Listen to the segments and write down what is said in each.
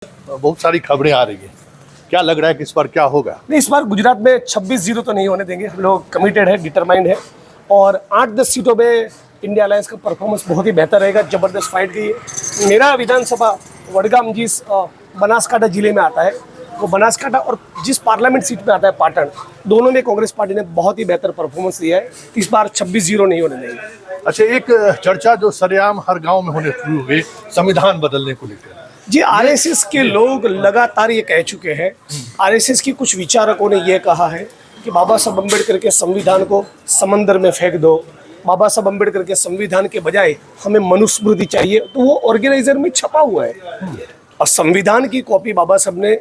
बहुत सारी खबरें आ रही हैं, क्या लग रहा है कि इस बार क्या होगा? नहीं, इस बार गुजरात में 26-0 तो नहीं होने देंगे। हम लोग कमिटेड है, डिटरमाइंड है और 8-10 सीटों पे इंडिया अलायंस का परफॉर्मेंस बहुत ही बेहतर रहेगा। जबरदस्त फाइट की है। मेरा विधानसभा वडगाम जिस बनासकांठा जिले में आता है, वो बनासकांठा और जिस पार्लियामेंट सीट में आता है पाटन, दोनों में कांग्रेस पार्टी ने बहुत ही बेहतर परफॉर्मेंस दिया है। इस बार 26-0 नहीं होने देंगे। अच्छा, एक चर्चा जो सरेआम हर गांव में होने शुरू हुई, संविधान बदलने को लेकर। जी, आरएसएस के लोग लगातार ये कह चुके हैं। आरएसएस की कुछ विचारकों ने यह कहा है कि बाबा साहब अम्बेडकर के संविधान को समंदर में फेंक दो, बाबा साहब अम्बेडकर के संविधान के बजाय हमें मनुस्मृति चाहिए। तो वो ऑर्गेनाइजर में छपा हुआ है और संविधान की कॉपी बाबा साहब ने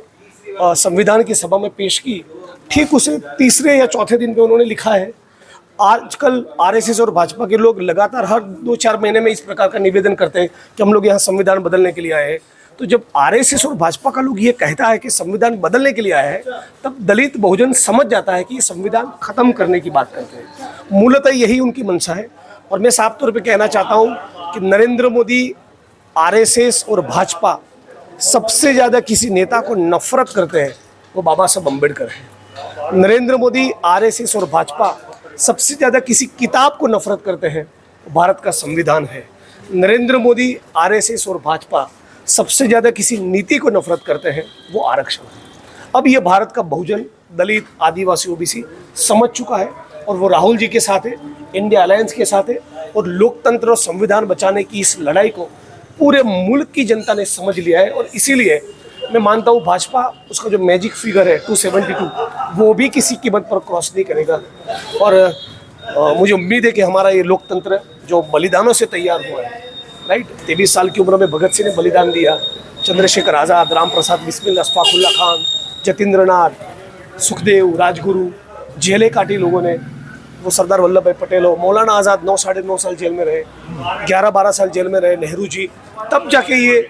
संविधान की सभा में पेश की। ठीक उसे तीसरे या चौथे दिन पे उन्होंने लिखा है। आजकल आरएसएस और भाजपा के लोग लगातार हर 2-4 महीने में इस प्रकार का निवेदन करते हैं कि हम लोग यहाँ संविधान बदलने के लिए आए हैं। तो जब आरएसएस और भाजपा का लोग ये कहता है कि संविधान बदलने के लिए आया है, तब दलित बहुजन समझ जाता है कि ये संविधान खत्म करने की बात करते हैं। मूलतः यही उनकी मंशा है। और मैं साफ तौर पे कहना चाहता हूँ कि नरेंद्र मोदी, आरएसएस और भाजपा सबसे ज़्यादा किसी नेता को नफरत करते हैं, वो बाबा साहब अम्बेडकर है। नरेंद्र मोदी, आरएसएस और भाजपा सबसे ज़्यादा किसी किताब को नफरत करते हैं, वो भारत का संविधान है। नरेंद्र मोदी, आरएसएस और भाजपा सबसे ज़्यादा किसी नीति को नफरत करते हैं, वो आरक्षण है। अब ये भारत का बहुजन, दलित, आदिवासी, ओबीसी समझ चुका है और वो राहुल जी के साथ है, इंडिया अलायंस के साथ है और लोकतंत्र और संविधान बचाने की इस लड़ाई को पूरे मुल्क की जनता ने समझ लिया है। और इसीलिए मैं मानता हूँ भाजपा, उसका जो मैजिक फिगर है 272, वो भी किसी कीमत पर क्रॉस नहीं करेगा। और मुझे उम्मीद है कि हमारा ये लोकतंत्र जो बलिदानों से तैयार हुआ है, राइट, 23 साल की उम्र में भगत सिंह ने बलिदान दिया, चंद्रशेखर आज़ाद, राम प्रसाद बिस्मिल, अशफाकुल्ला खान, जतींद्रनाथ, सुखदेव, राजगुरु, जेलें काटी लोगों ने। वो सरदार वल्लभ भाई पटेल हो, मौलाना आज़ाद 9 साढ़े 9 साल जेल में रहे, 11-12 साल जेल में रहे, नेहरू जी, तब जाके ये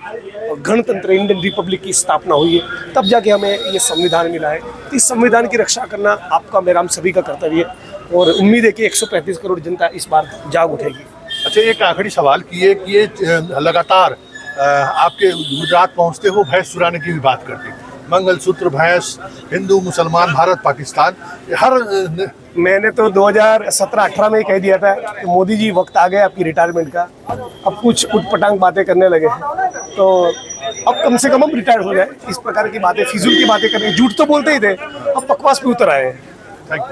गणतंत्र, इंडियन रिपब्लिक की स्थापना हुई है, तब जाके हमें ये संविधान मिला है। इस संविधान की रक्षा करना आपका, मेरा, हम सभी का कर्तव्य है और उम्मीद है कि 135 करोड़ जनता इस बार जाग उठेगी। अच्छा, एक आखिरी सवाल कि ये लगातार आपके गुजरात पहुंचते हो भैंस चुराने की भी बात करते हैं, मंगलसूत्र, भैंस, हिंदू, मुसलमान, भारत, पाकिस्तान, हर मैंने तो 2017-18 में ही कह दिया था कि मोदी जी वक्त आ गया आपकी रिटायरमेंट का। अब कुछ उटपटांग बातें करने लगे हैं, तो अब कम से कम हम रिटायर हो जाए। इस प्रकार की बातें, फिजूल की बातें करने, झूठ तो बोलते ही थे, अब बकवास पे उतर आए हैं।